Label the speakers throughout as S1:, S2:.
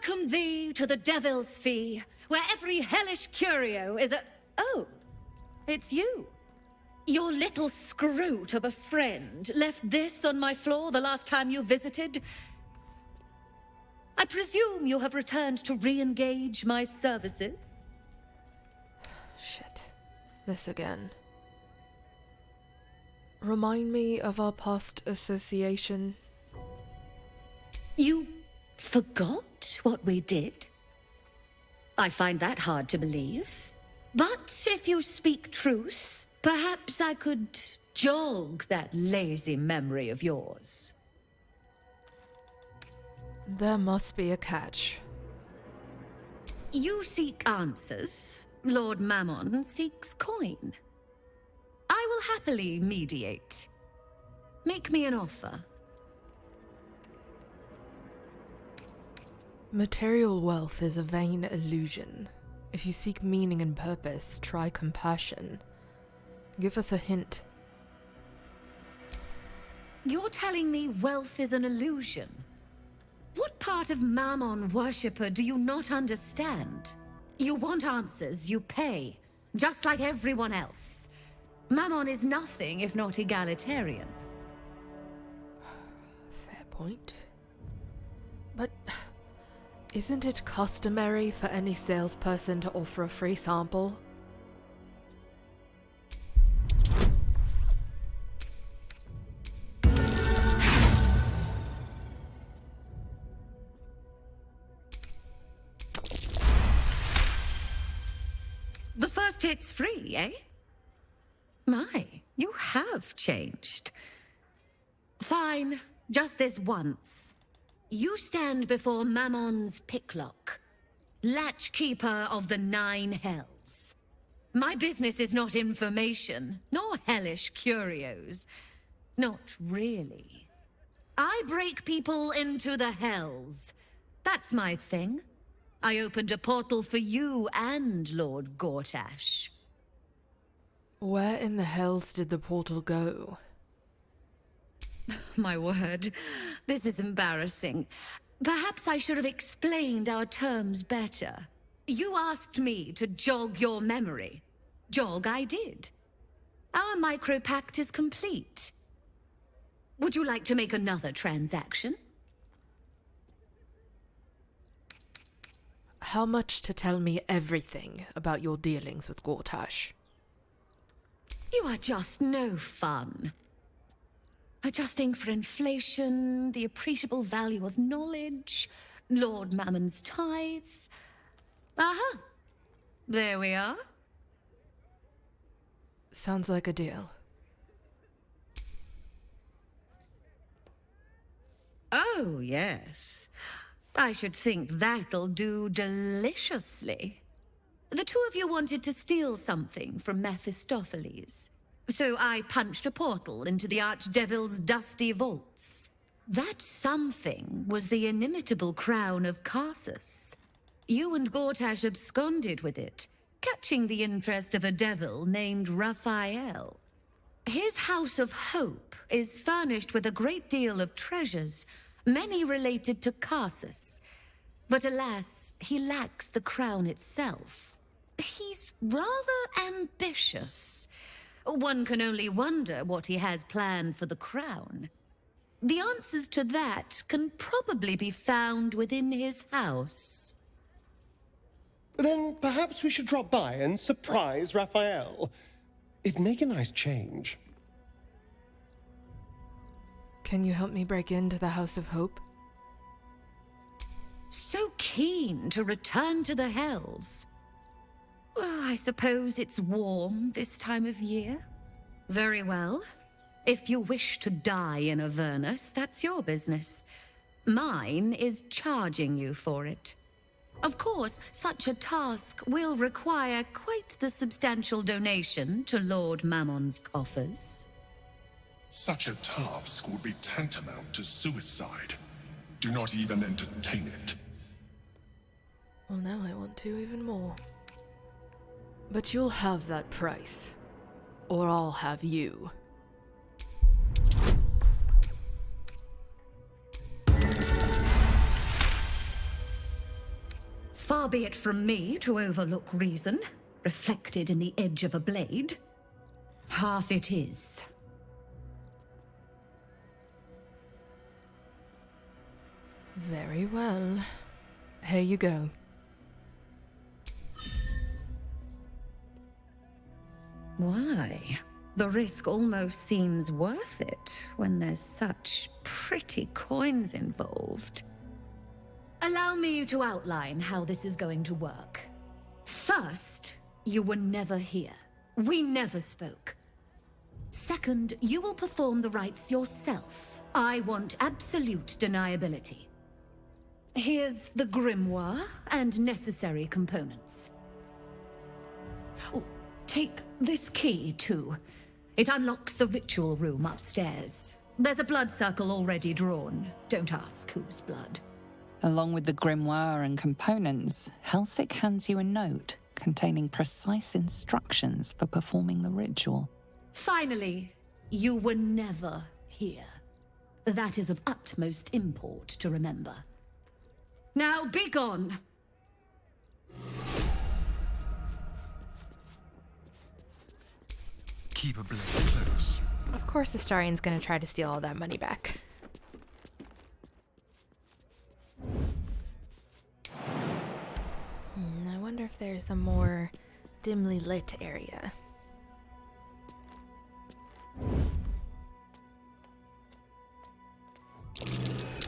S1: welcome thee to the Devil's Fee, where every hellish curio is a... Oh, it's you. Your little scroot of a friend left this on my floor the last time you visited. I presume you have returned to re-engage my services?
S2: Shit. This again. Remind me of our past association.
S1: You forgot what we did? I find that hard to believe. But if you speak truth, perhaps I could jog that lazy memory of yours.
S2: There must be a catch.
S1: You seek answers. Lord Mammon seeks coin. I will happily mediate. Make me an offer.
S2: Material wealth is a vain illusion. If you seek meaning and purpose, try compassion. Give us a hint.
S1: You're telling me wealth is an illusion? What part of Mammon worshipper do you not understand? You want answers, you pay, just like everyone else. Mammon is nothing if not egalitarian.
S2: Fair point. But isn't it customary for any salesperson to offer a free sample?
S1: The first hit's free, eh? My, you have changed. Fine, just this once. You stand before Mammon's picklock, latchkeeper of the 9 hells. My business is not information, nor hellish curios. Not really. I break people into the hells. That's my thing. I opened a portal for you and Lord Gortash.
S2: Where in the hells did the portal go?
S1: My word, this is embarrassing. Perhaps I should have explained our terms better. You asked me to jog your memory. Jog I did. Our micropact is complete. Would you like to make another transaction?
S2: How much to tell me everything about your dealings with Gortash?
S1: You are just no fun. Adjusting for inflation, the appreciable value of knowledge, Lord Mammon's tithes. Aha! There we are.
S2: Sounds like a deal.
S1: Oh, yes. I should think that'll do deliciously. The two of you wanted to steal something from Mephistopheles. So I punched a portal into the Archdevil's dusty vaults. That something was the inimitable crown of Carsus. You and Gortash absconded with it, catching the interest of a devil named Raphael. His House of Hope is furnished with a great deal of treasures, many related to Carsus. But alas, he lacks the crown itself. He's rather ambitious. One can only wonder what he has planned for the crown. The answers to that can probably be found within his house.
S3: Then perhaps we should drop by and surprise Raphael. It'd make a nice change.
S2: Can you help me break into the House of Hope?
S1: So keen to return to the hells. Well, I suppose it's warm this time of year. Very well. If you wish to die in Avernus, that's your business. Mine is charging you for it. Of course, such a task will require quite the substantial donation to Lord Mammon's coffers.
S4: Such a task would be tantamount to suicide. Do not even entertain it.
S2: Well, now I want to even more. But you'll have that price. Or I'll have you.
S1: Far be it from me to overlook reason, reflected in the edge of a blade. Half it is.
S2: Very well. Here you go.
S1: Why? The risk almost seems worth it when there's such pretty coins involved. Allow me to outline how this is going to work. First, you were never here. We never spoke. Second, you will perform the rites yourself. I want absolute deniability. Here's the grimoire and necessary components. Oh, take this key, too. It unlocks the ritual room upstairs. There's a blood circle already drawn. Don't ask whose blood.
S5: Along with the grimoire and components, Helsik hands you a note containing precise instructions for performing the ritual.
S1: Finally, you were never here. That is of utmost import to remember. Now be gone!
S6: Keep a blade close.
S2: Of course Astarion's gonna try to steal all that money back. I wonder if there's a more dimly lit area.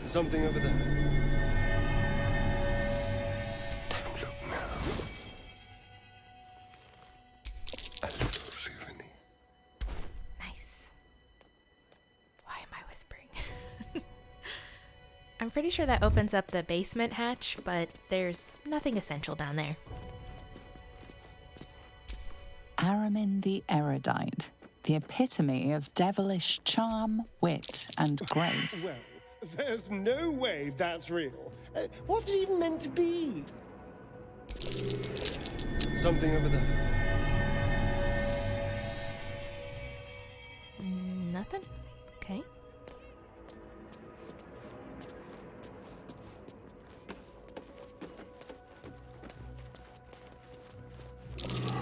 S3: Something over there.
S6: Don't look now. A little souvenir.
S2: Nice. Why am I whispering? I'm pretty sure that opens up the basement hatch, but there's nothing essential down there.
S5: Aramin the Erudite, the epitome of devilish charm, wit, and grace.
S3: Well, there's no way that's real. What's it even meant to be? Something over there.
S2: Nothing? Okay.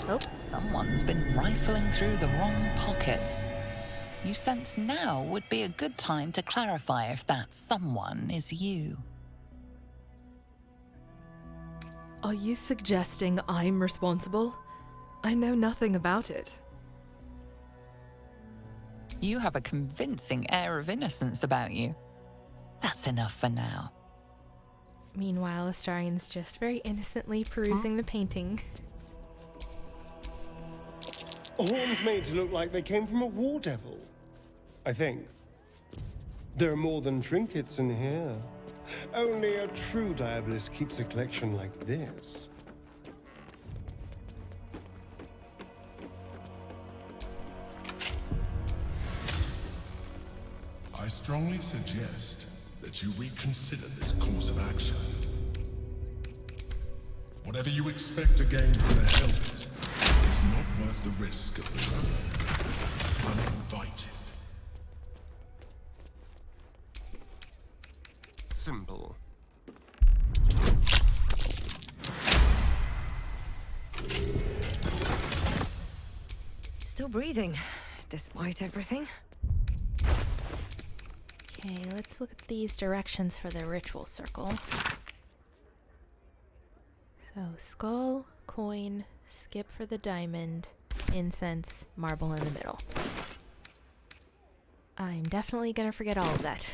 S2: Oh,
S5: Someone's been rifling through the wrong pockets. You sense now would be a good time to clarify if that someone is you.
S2: are you suggesting I'm responsible? I know nothing about it.
S5: You have a convincing air of innocence about you. That's enough for now.
S2: Meanwhile, Astarion's just very innocently perusing the painting.
S3: Horns made to look like they came from a war devil, I think. There are more than trinkets in here. Only a true diabolist keeps a collection like this.
S4: I strongly suggest that you reconsider this course of action. Whatever you expect to gain from the helmets is not worth the risk of travel uninvited.
S3: Simple.
S7: Still breathing, despite everything.
S2: Okay, let's look at these directions for the ritual circle. So, skull, coin, skip for the diamond, incense, marble in the middle. I'm definitely gonna forget all of that.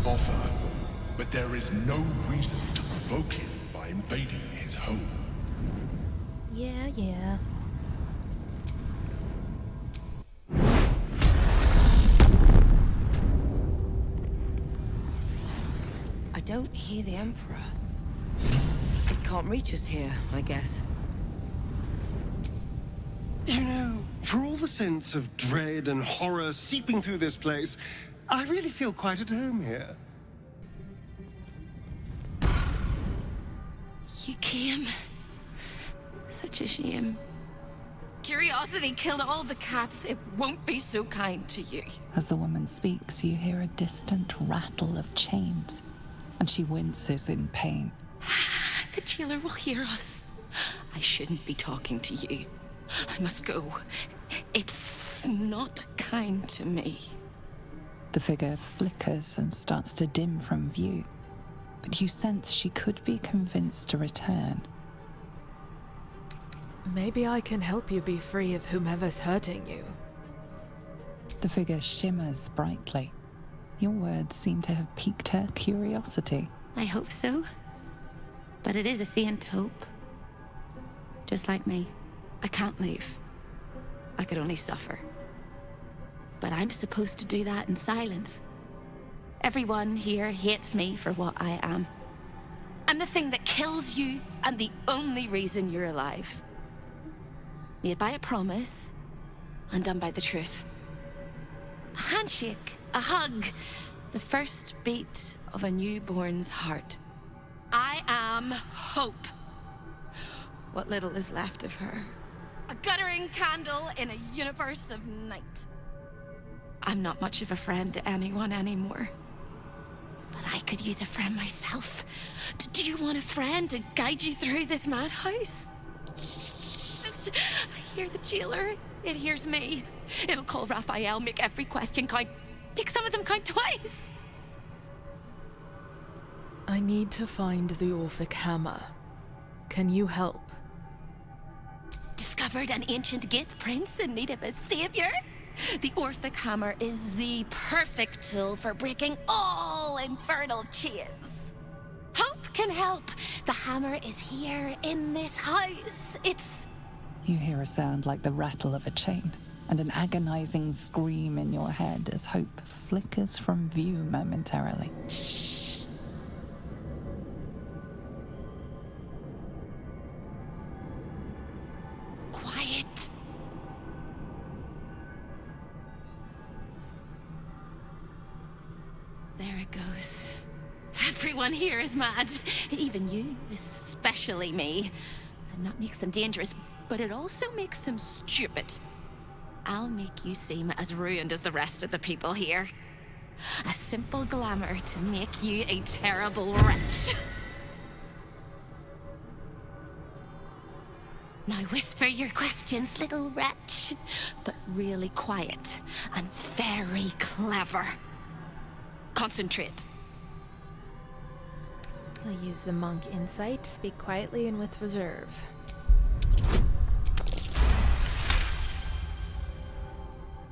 S4: Offer, but there is no reason to provoke him by invading his home.
S2: Yeah.
S7: don't hear the Emperor. It can't reach us here, I guess.
S3: You know, for all the sense of dread and horror seeping through this place, I really feel quite at home here.
S8: You came. Such a shame. Curiosity killed all the cats. It won't be so kind to you.
S5: As the woman speaks, you hear a distant rattle of chains, and she winces in pain.
S8: The jailer will hear us. I shouldn't be talking to you. I must go. It's not kind to me.
S5: The figure flickers and starts to dim from view, but you sense she could be convinced to return.
S2: Maybe I can help you be free of whomever's hurting you.
S5: The figure shimmers brightly. Your words seem to have piqued her curiosity.
S8: I hope so. But it is a faint hope. Just like me. I can't leave. I could only suffer. But I'm supposed to do that in silence. Everyone here hates me for what I am. I'm the thing that kills you, and the only reason you're alive. Made by a promise, undone by the truth. A handshake, a hug, the first beat of a newborn's heart. I am hope. What little is left of her. A guttering candle in a universe of night. I'm not much of a friend to anyone anymore. But I could use a friend myself. Do you want a friend to guide you through this madhouse? I hear the jailer. It hears me. It'll call Raphael, make every question count. Make some of them count twice.
S2: I need to find the Orphic Hammer. Can you help?
S8: Discovered an ancient Gith prince in need of a savior? The Orphic Hammer is the perfect tool for breaking all infernal chains. Hope can help. The hammer is here in this house. It's...
S5: You hear a sound like the rattle of a chain, and an agonizing scream in your head as hope flickers from view momentarily.
S8: Shh. Quiet. There it goes. Everyone here is mad. Even you, especially me. And that makes them dangerous, but it also makes them stupid. I'll make you seem as ruined as the rest of the people here. A simple glamour to make you a terrible wretch. Now whisper your questions, little wretch. But really quiet and very clever. Concentrate.
S2: I'll use the monk insight, speak quietly and with reserve.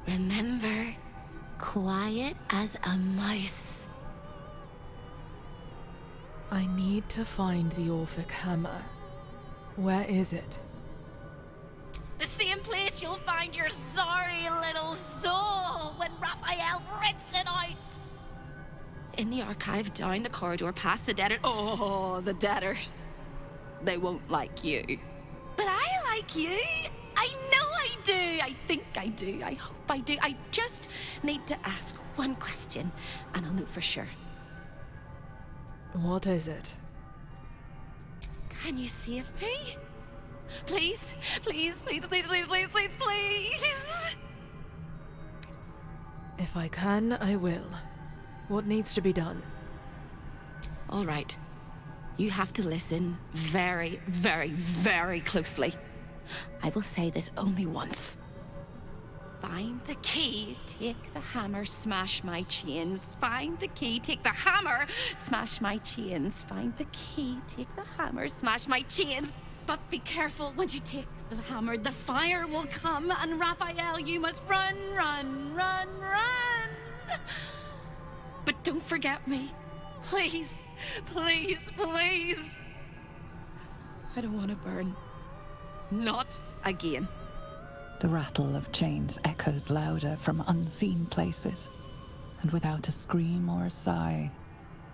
S8: Remember, quiet as a mouse.
S2: I need to find the Orphic Hammer. Where is it?
S8: The same place you'll find your sorry little soul when Raphael rips it out. In the archive, down the corridor, past the debtor. Oh, the debtors. They won't like you. But I like you. I know I do. I think I do. I hope I do. I just need to ask one question, and I'll know for sure.
S2: What is it?
S8: Can you save me? Please? Please, please, please, please, please, please, please.
S2: If I can, I will. What needs to be done?
S8: All right. You have to listen very, very, very closely. I will say this only once. Find the key, take the hammer, smash my chains. Find the key, take the hammer, smash my chains. Find the key, take the hammer, smash my chains. But be careful, when you take the hammer, the fire will come, and Raphael, you must run, run, run, run. But don't forget me. Please, please, please. I don't want to burn. Not again.
S5: The rattle of chains echoes louder from unseen places, and without a scream or a sigh,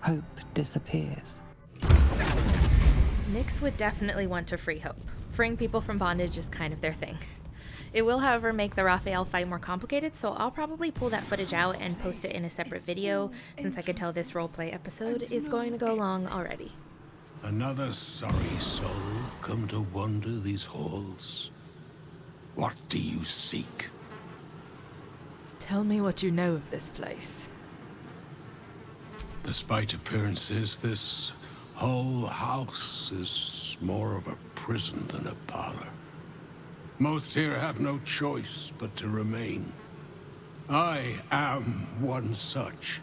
S5: hope disappears.
S9: Nyxx would definitely want to free Hope. Freeing people from bondage is kind of their thing. It will, however, make the Raphael fight more complicated, so I'll probably pull that footage out and post it in a separate video, since I can tell this roleplay episode is going to go long already.
S6: Another sorry soul come to wander these halls. What do you seek?
S2: Tell me what you know of this place.
S6: Despite appearances, this whole house is more of a prison than a parlor. Most here have no choice but to remain. I am one such.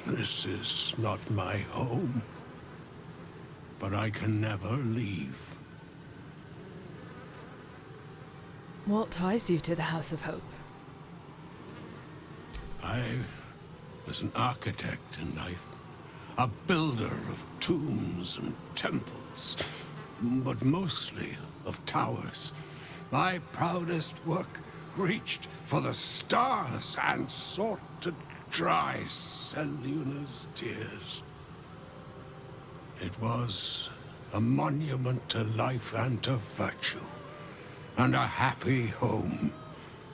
S6: This is not my home. But I can never leave.
S2: What ties you to the House of Hope?
S6: I was an architect in life. A builder of tombs and temples. But mostly of towers. My proudest work reached for the stars and sought to dry Selûne's tears. It was a monument to life and to virtue, and a happy home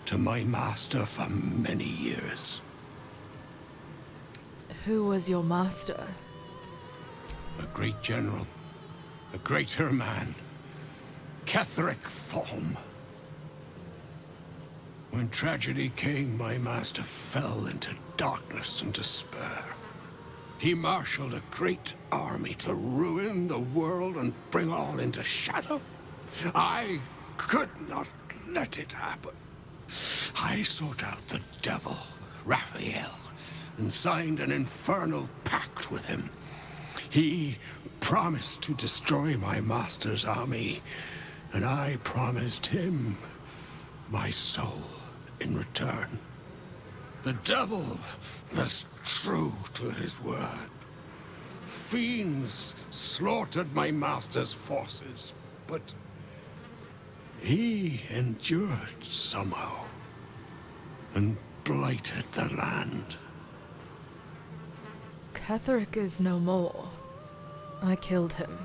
S6: to my master for many years.
S2: Who was your master?
S6: A great general, a greater man, Ketheric Thorm. When tragedy came, my master fell into darkness and despair. He marshaled a great army to ruin the world and bring all into shadow. I could not let it happen. I sought out the devil, Raphael, and signed an infernal pact with him. He promised to destroy my master's army, and I promised him my soul in return. The devil was true to his word. Fiends slaughtered my master's forces, but he endured somehow and blighted the land.
S2: Ketheric is no more. I killed him.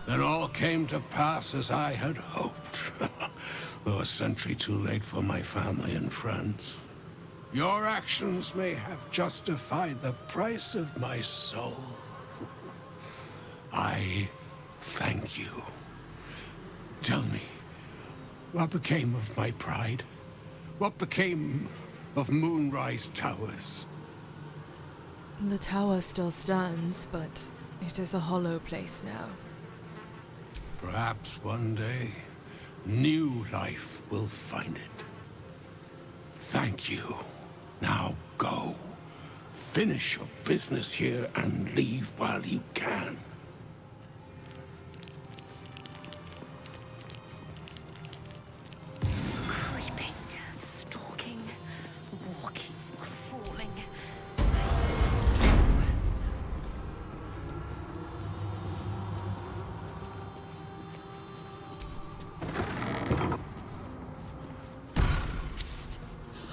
S6: Then all came to pass as I had hoped. Though a century too late for my family and friends. Your actions may have justified the price of my soul. I thank you. Tell me, what became of my pride? What became of Moonrise Towers?
S2: The tower still stands, but it is a hollow place now.
S6: Perhaps one day, new life will find it. Thank you. Now go. Finish your business here and leave while you can.
S1: Creeping, stalking, walking, crawling.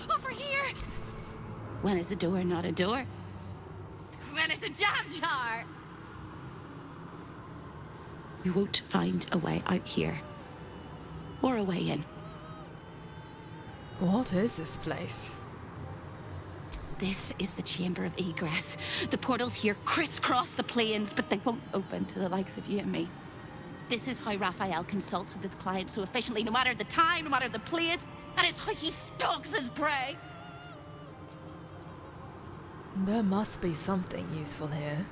S8: Over here! When is a door not a door? When it's a jam jar! You won't find a way out here. Or a way in.
S2: What is this place?
S8: This is the chamber of egress. The portals here crisscross the planes, but they won't open to the likes of you and me. This is how Raphael consults with his clients so efficiently, no matter the time, no matter the place, and it's how he stalks his prey.
S2: There must be something useful here.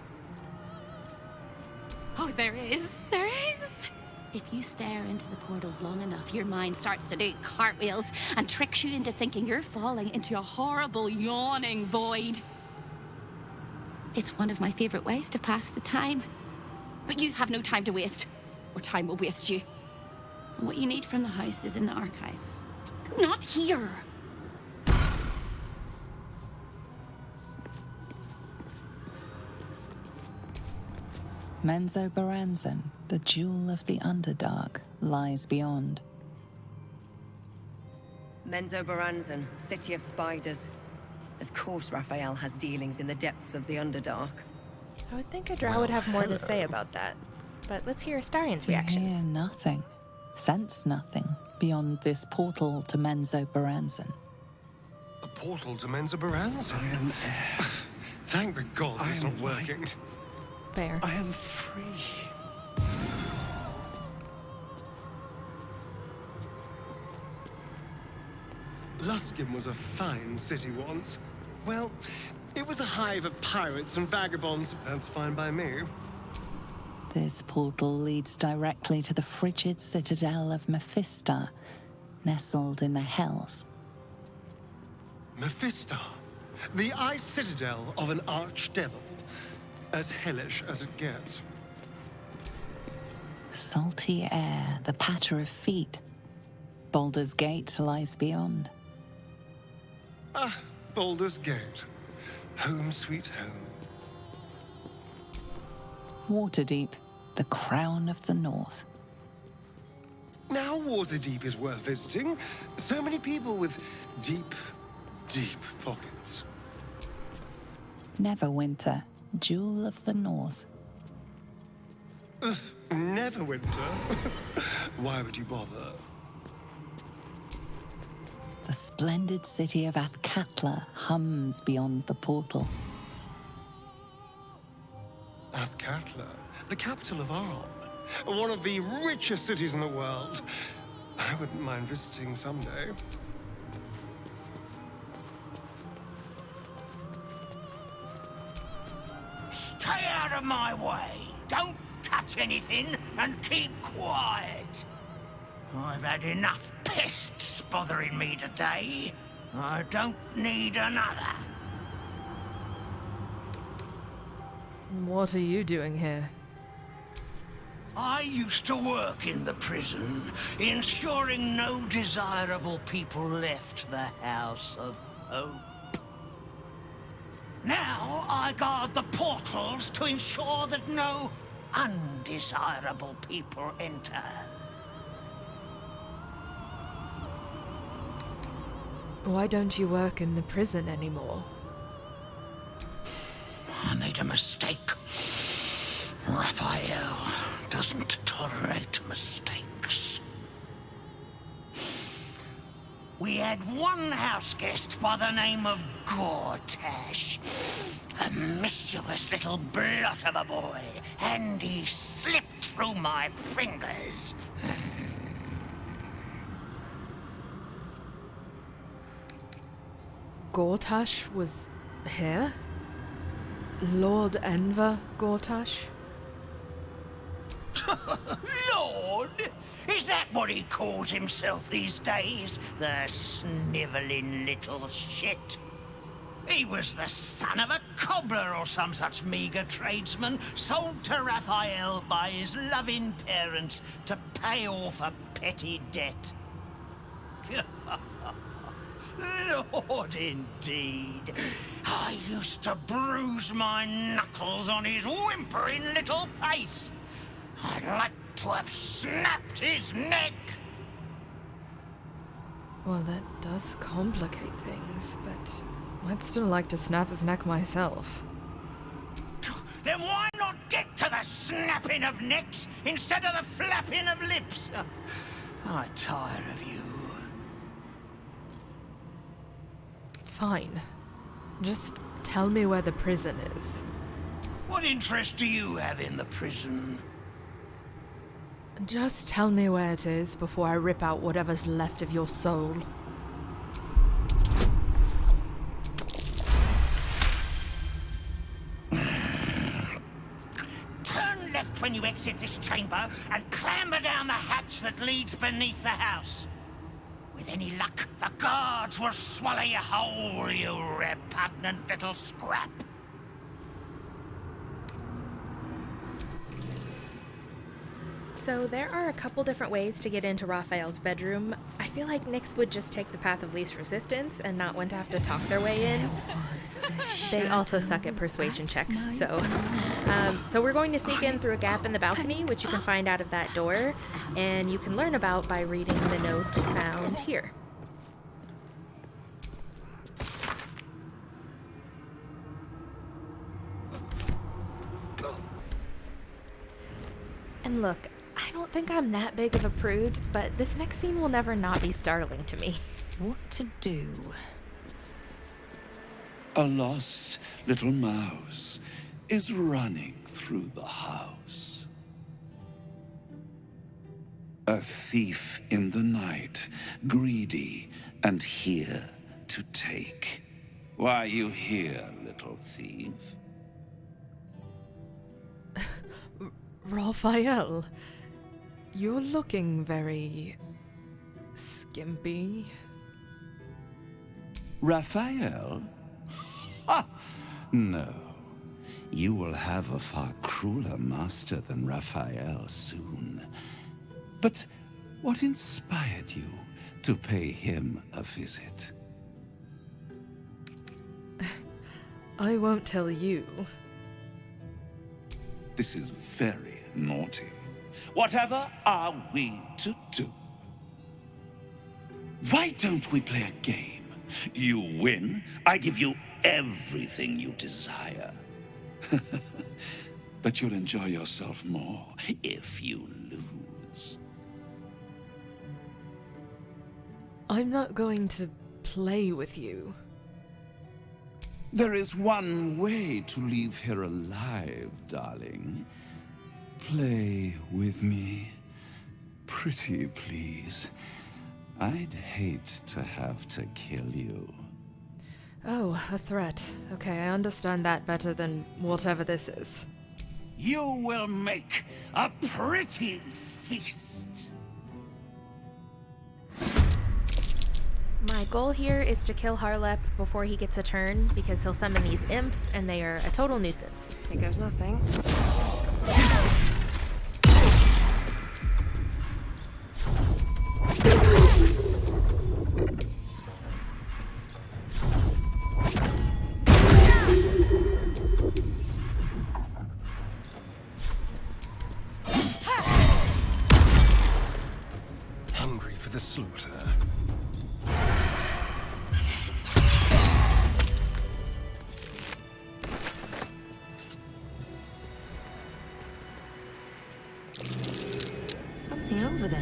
S8: Oh, there is. There is. If you stare into the portals long enough, your mind starts to do cartwheels and tricks you into thinking you're falling into a horrible, yawning void. It's one of my favorite ways to pass the time. But you have no time to waste, or time will waste you. And what you need from the house is in the archive. Not here!
S5: Menzoberranzan, the jewel of the Underdark, lies beyond.
S7: Menzoberranzan, city of spiders. Of course Raphael has dealings in the depths of the Underdark.
S9: I would think a drow would have more to say about that. But let's hear Astarion's
S5: You
S9: reactions.
S5: hear nothing, sense nothing beyond this portal to Menzo Baranzan.
S3: A portal to Menzo Baranzan? Thank the gods it's not working.
S9: Fair.
S6: I am free.
S3: Luskin was a fine city once. Well, it was a hive of pirates and vagabonds. That's fine by me.
S5: This portal leads directly to the frigid citadel of Mephistar, nestled in the Hells.
S3: Mephistar, the ice citadel of an archdevil. As hellish as it gets.
S5: Salty air, the patter of feet. Baldur's Gate lies beyond.
S3: Ah, Baldur's Gate. Home sweet home.
S5: Waterdeep, the crown of the north.
S3: Now Waterdeep is worth visiting. So many people with deep, deep pockets.
S5: Neverwinter, jewel of the north.
S3: Ugh, Neverwinter? Why would you bother?
S5: The splendid city of Athkatla hums beyond the portal.
S3: Athkatla, the capital of Arm. One of the richest cities in the world. I wouldn't mind visiting someday.
S10: Stay out of my way. Don't touch anything and keep quiet. I've had enough pests bothering me today. I don't need another.
S2: What are you doing here?
S10: I used to work in the prison, ensuring no desirable people left the House of Hope. Now I guard the portals to ensure that no undesirable people enter.
S2: Why don't you work in the prison anymore?
S10: I made a mistake. Raphael doesn't tolerate mistakes. We had one house guest by the name of Gortash. A mischievous little blot of a boy, and he slipped through my fingers.
S2: Gortash was here? Lord Enver Gortash?
S10: Lord? Is that what he calls himself these days? The snivelling little shit. He was the son of a cobbler or some such meager tradesman, sold to Raphael by his loving parents to pay off a petty debt. Lord, indeed. I used to bruise my knuckles on his whimpering little face. I'd like to have snapped his neck.
S2: Well, that does complicate things, but I'd still like to snap his neck myself.
S10: Then why not get to the snapping of necks instead of the flapping of lips? I'm tired of you.
S2: Fine. Just tell me where the prison is.
S10: What interest do you have in the prison?
S2: Just tell me where it is before I rip out whatever's left of your soul.
S10: Turn left when you exit this chamber and clamber down the hatch that leads beneath the house. With any luck, the guards will swallow you whole, you repugnant little scrap.
S9: So there are a couple different ways to get into Raphael's bedroom. I feel like Nyxx would just take the path of least resistance and not want to have to talk their way in. They also suck at persuasion checks, so we're going to sneak in through a gap in the balcony, which you can find out of that door, and you can learn about by reading the note found here. And look, I don't think I'm that big of a prude, but this next scene will never not be startling to me.
S7: What to do?
S11: A lost little mouse is running through the house. A thief in the night, greedy and here to take. Why are you here, little thief?
S2: Raphael, you're looking very skimpy.
S11: Raphael? Ha! No. You will have a far crueler master than Raphael soon. But what inspired you to pay him a visit?
S2: I won't tell you.
S11: This is very naughty. Whatever are we to do? Why don't we play a game? You win, I give you everything you desire. But you'll enjoy yourself more if you lose.
S2: I'm not going to play with you.
S11: There is one way to leave here alive, darling. Play with me. Pretty, please. I'd hate to have to kill you.
S2: Oh, a threat. Okay, I understand that better than whatever this is.
S10: You will make a pretty feast.
S9: My goal here is to kill Harlep before he gets a turn, because he'll summon these imps, and they are a total nuisance.
S7: Here goes nothing.
S3: Hungry for the slaughter.
S1: Something over there.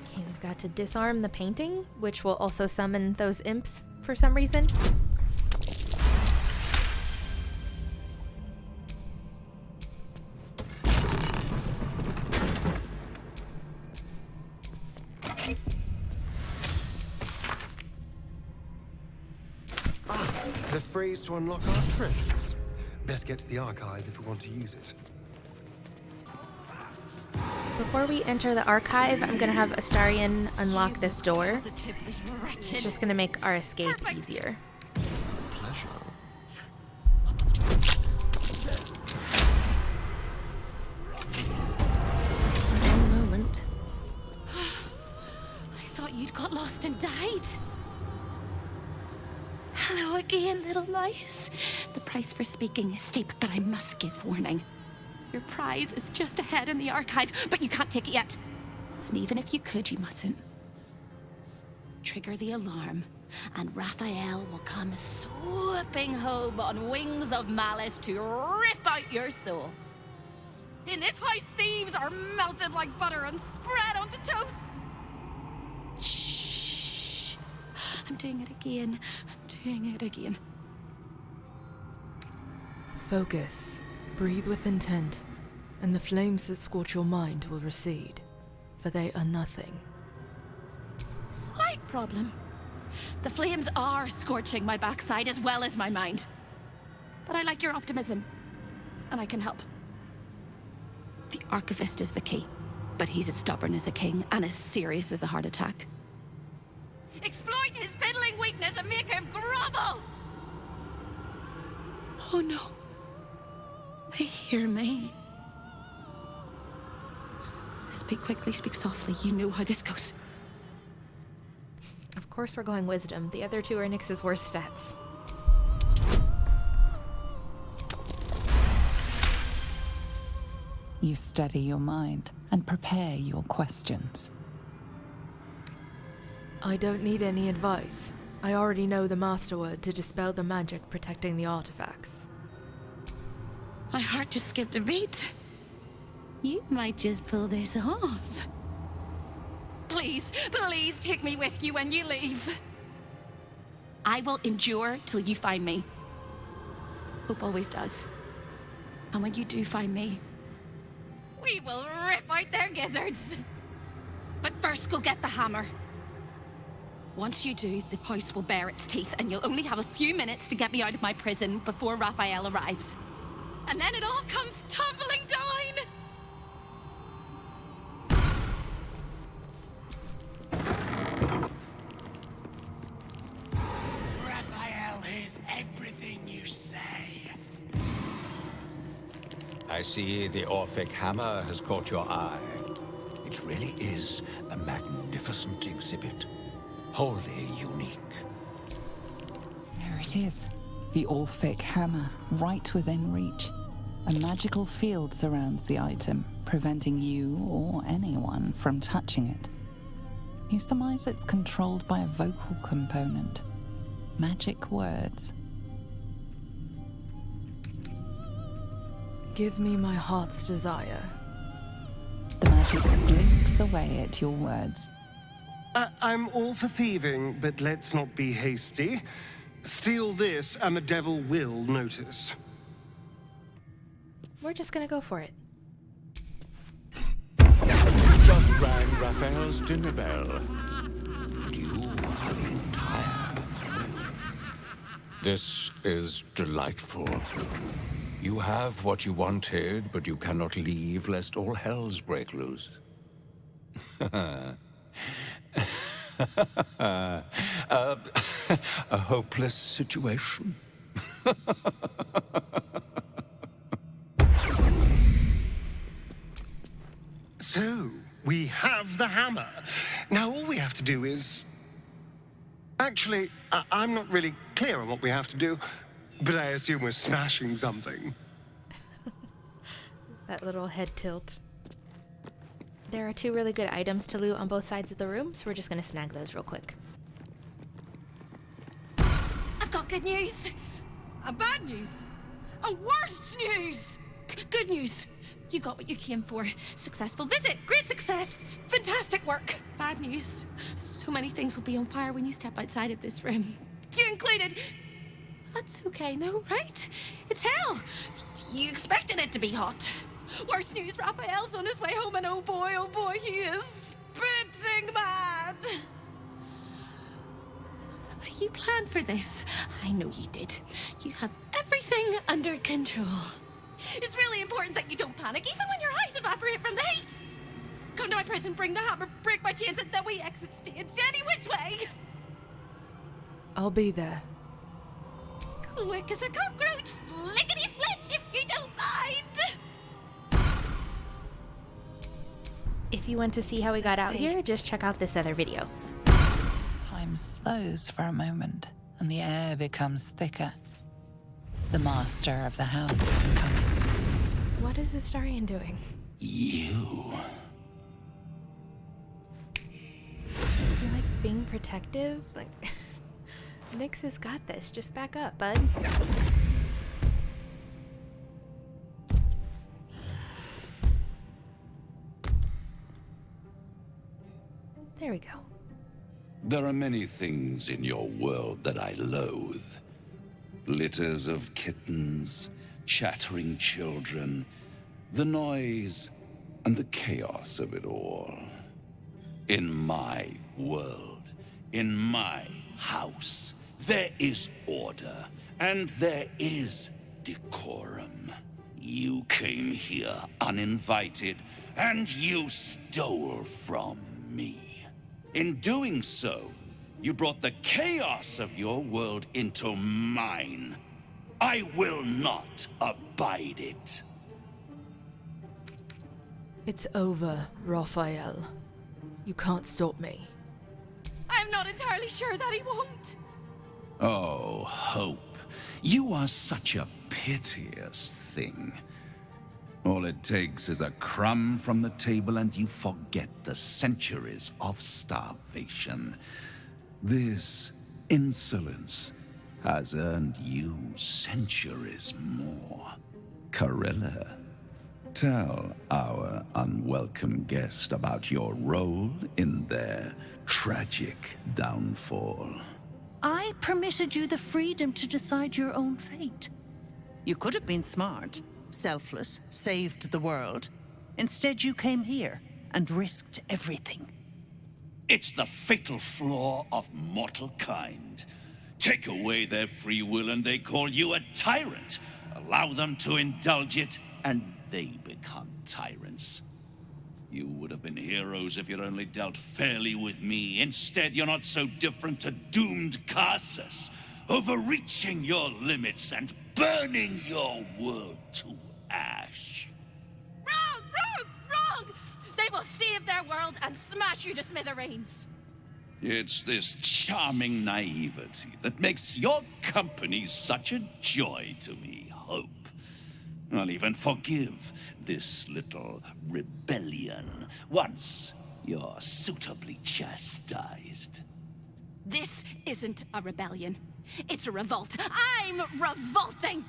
S9: Okay, we've got to disarm the painting, which will also summon those imps for some reason.
S3: The phrase to unlock our treasures. Best get to the archive if we want to use it.
S9: Before we enter the archive, I'm gonna have Astarion unlock this door. It's just gonna make our escape easier.
S3: Pleasure.
S8: One moment. I thought you'd got lost and died. Hello again, little mouse. The price for speaking is steep, but I must give warning. Your prize is just ahead in the archive, but you can't take it yet. And even if you could, you mustn't. Trigger the alarm, and Raphael will come swooping home on wings of malice to rip out your soul. In this house, thieves are melted like butter and spread onto toast. Shh. I'm doing it again. Doing it again.
S2: Focus. Breathe with intent, and the flames that scorch your mind will recede, for they are nothing.
S8: Slight problem. The flames are scorching my backside as well as my mind. But I like your optimism, and I can help. The Archivist is the key, but he's as stubborn as a king and as serious as a heart attack. Exploit his piddling weakness and make him grovel! Oh no. They hear me. Speak quickly, speak softly. You know how this goes.
S9: Of course we're going wisdom. The other two are Nyx's worst stats.
S5: You steady your mind and prepare your questions.
S2: I don't need any advice. I already know the master word to dispel the magic protecting the artifacts.
S8: My heart just skipped a beat. You might just pull this off. Please, please take me with you when you leave. I will endure till you find me. Hope always does. And when you do find me, we will rip out their gizzards. But first, go get the hammer. Once you do, the house will bare its teeth, and you'll only have a few minutes to get me out of my prison before Raphael arrives. And then it all comes tumbling down!
S10: Raphael hears everything you say.
S12: I see the Orphic Hammer has caught your eye. It really is a magnificent exhibit. Wholly unique.
S5: There it is. The Orphic Hammer, right within reach. A magical field surrounds the item, preventing you or anyone from touching it. You surmise it's controlled by a vocal component. Magic words.
S2: Give me my heart's desire.
S5: The magic blinks away at your words.
S3: I'm all for thieving, but let's not be hasty. Steal this, and the devil will notice.
S9: We're just gonna go for it.
S11: Just rang Raphael's dinner bell. And you are the entire.
S12: This is delightful. You have what you wanted, but you cannot leave lest all hells break loose. A hopeless situation.
S3: So, we have the hammer. Now all we have to do is... Actually, I'm not really clear on what we have to do, but I assume we're smashing something.
S9: That little head tilt. There are 2 really good items to loot on both sides of the room, so we're just gonna snag those real quick.
S8: I've got good news. And bad news. And worst news. Good news. You got what you came for. Successful visit. Great success. Fantastic work. Bad news. So many things will be on fire when you step outside of this room. You included. That's okay, no, right? It's hell. You expected it to be hot. Worst news, Raphael's on his way home, and oh boy, he is spitting mad. But you planned for this. I know you did. You have everything under control. It's really important that you don't panic, even when your eyes evaporate from the heat. Come to my prison, bring the hammer, break my chains, and then we exit stage any which way.
S2: I'll be there.
S8: Quick as a cockroach, lickety-split, if you don't mind.
S9: If you want to see how we got out here, just check out this other video.
S5: Time slows for a moment, and the air becomes thicker. The master of the house is coming.
S9: What is Astarion doing?
S11: You.
S9: Is he like being protective? Like, Nyxx has got this. Just back up, bud. There we go.
S11: There are many things in your world that I loathe. Litters of kittens, chattering children, the noise and the chaos of it all. In my world, in my house, there is order and there is decorum. You came here uninvited and you stole from me. In doing so, you brought the chaos of your world into mine. I will not abide it.
S2: It's over, Raphael. You can't stop me.
S8: I'm not entirely sure that he won't.
S11: Oh, Hope, you are such a piteous thing. All it takes is a crumb from the table and you forget the centuries of starvation. This insolence has earned you centuries more. Corella, tell our unwelcome guest about your role in their tragic downfall.
S13: I permitted you the freedom to decide your own fate. You could have been smart, selfless, saved the world. Instead, you came here and risked everything.
S11: It's the fatal flaw of mortal kind. Take away their free will and they call you a tyrant. Allow them to indulge it and they become tyrants. You would have been heroes if you'd only dealt fairly with me. Instead, you're not so different to doomed Carsus, overreaching your limits and burning your world to ash.
S8: Wrong! Wrong! Wrong! They will save their world and smash you to smithereens.
S11: It's this charming naivety that makes your company such a joy to me, Hope. I'll even forgive this little rebellion once you're suitably chastised.
S8: This isn't a rebellion. It's a revolt. I'm revolting!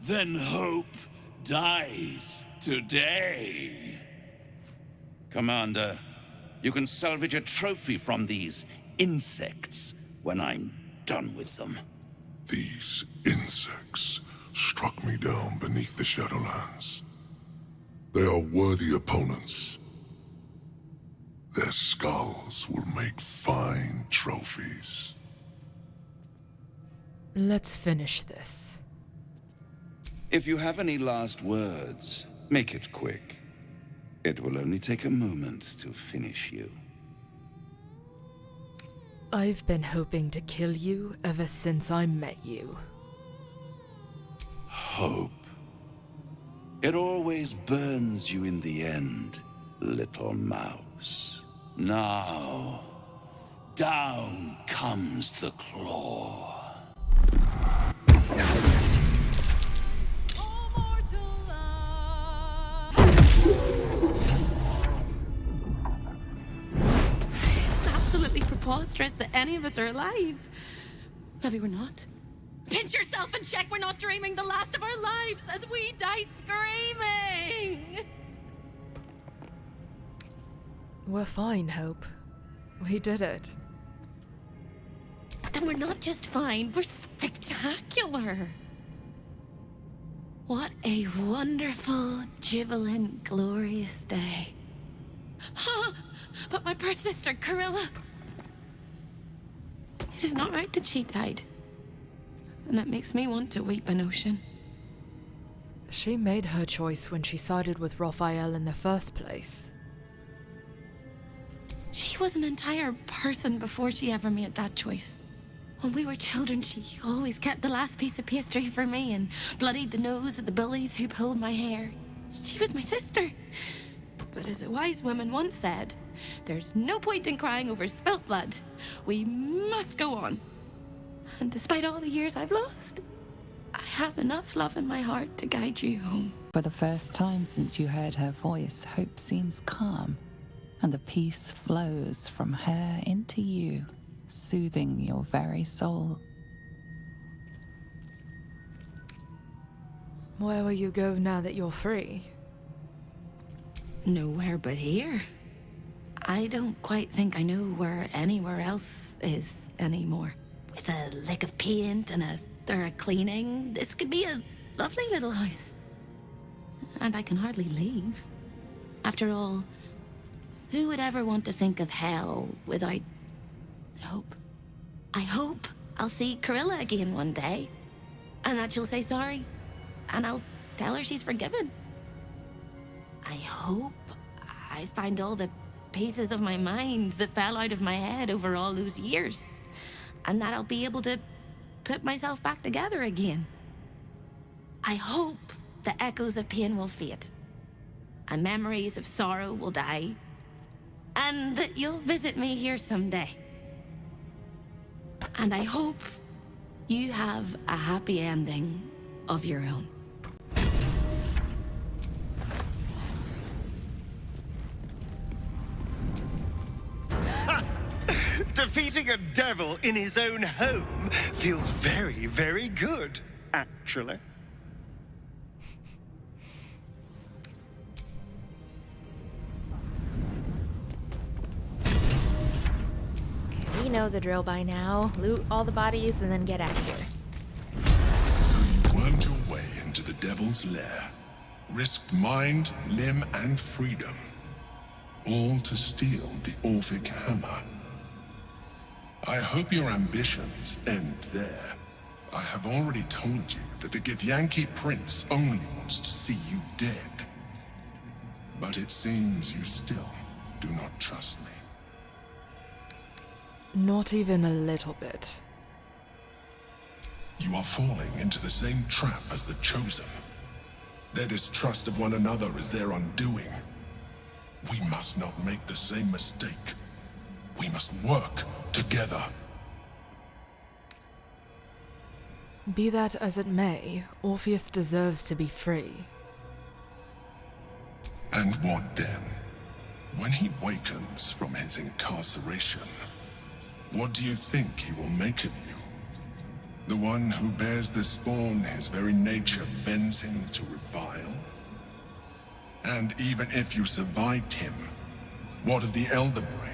S11: Then Hope dies today. Commander, you can salvage a trophy from these insects when I'm done with them.
S4: These insects struck me down beneath the Shadowlands. They are worthy opponents. Their skulls will make fine trophies.
S2: Let's finish this.
S11: If you have any last words, make it quick. It will only take a moment to finish you.
S2: I've been hoping to kill you ever since I met you.
S11: Hope. It always burns you in the end, little mouse. Now, down comes the claw.
S8: It's absolutely preposterous that any of us are alive. Maybe we're not. Pinch yourself and check we're not dreaming the last of our lives as we die screaming!
S2: We're fine, Hope. We did it.
S8: Then we're not just fine, we're spectacular! What a wonderful, jubilant, glorious day. But my poor sister, Corella. It is not right that she died. And that makes me want to weep an ocean.
S2: She made her choice when she sided with Raphael in the first place.
S8: She was an entire person before she ever made that choice. When we were children, she always kept the last piece of pastry for me and bloodied the nose of the bullies who pulled my hair. She was my sister. But as a wise woman once said, there's no point in crying over spilt blood. We must go on. And despite all the years I've lost, I have enough love in my heart to guide you home.
S5: For the first time since you heard her voice, Hope seems calm, and the peace flows from her into you, soothing your very soul.
S2: Where will you go now that you're free?
S8: Nowhere but here. I don't quite think I know where anywhere else is anymore. With a lick of paint and a thorough cleaning, this could be a lovely little house. And I can hardly leave. After all, who would ever want to think of hell without hope? I hope I'll see Corella again one day, and that she'll say sorry, and I'll tell her she's forgiven. I hope I find all the pieces of my mind that fell out of my head over all those years, and that I'll be able to put myself back together again. I hope the echoes of pain will fade, and memories of sorrow will die, and that you'll visit me here someday. And I hope you have a happy ending of your own.
S3: Defeating a devil in his own home feels very, very good, actually.
S9: Okay, we know the drill by now. Loot all the bodies and then get out of here.
S4: So you wormed your way into the devil's lair, risked mind, limb, and freedom, all to steal the Orphic Hammer. I hope your ambitions end there. I have already told you that the Githyanki Prince only wants to see you dead. But it seems you still do not trust me.
S2: Not even a little bit.
S4: You are falling into the same trap as the Chosen. Their distrust of one another is their undoing. We must not make the same mistake. We must work together.
S2: Be that as it may, Orpheus deserves to be free.
S4: And what then? When he wakens from his incarceration, what do you think he will make of you? The one who bears the spawn his very nature bends him to revile? And even if you survived him, what of the Elder Brain?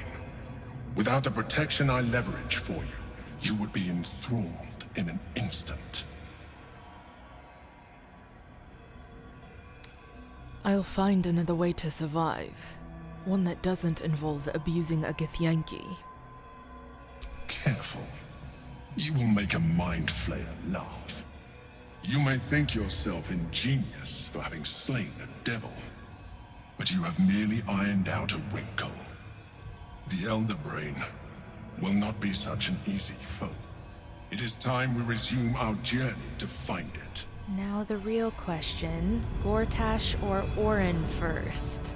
S4: Without the protection I leverage for you, you would be enthralled in an instant.
S2: I'll find another way to survive. One that doesn't involve abusing a Githyanki.
S4: Careful. You will make a mind flayer laugh. You may think yourself ingenious for having slain a devil, but you have merely ironed out a wrinkle. The Elder Brain will not be such an easy foe. It is time we resume our journey to find it.
S9: Now the real question, Gortash or Orin first?